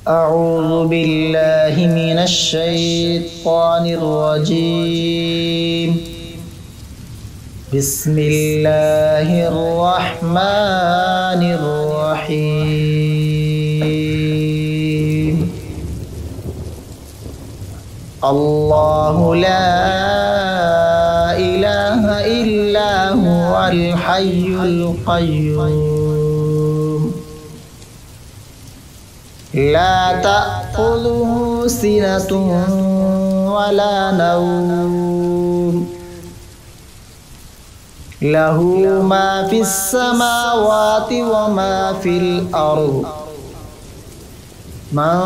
أعوذ بالله من الشيطان الرجيم. بسم الله الرحمن الرحيم. الله لا إله إلا هو الحي القيوم لا تأخذه سنة ولا نوم له ما في السماوات وما في الأرض من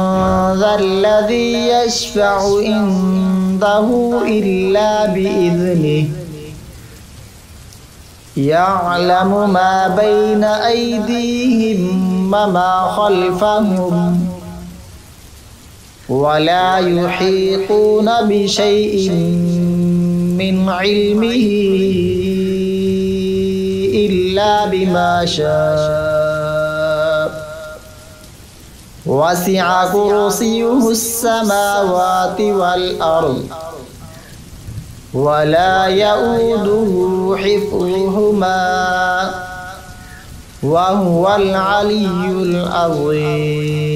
ذا الذي يشفع عنده إلا بإذنه يعلم ما بين أيديهم وما خلفهم ولا يحيطون بشيء من علمه إلا بما شاء وسع كرسيه السماوات والأرض ولا يؤوده حفظهما وهو العلي العظيم.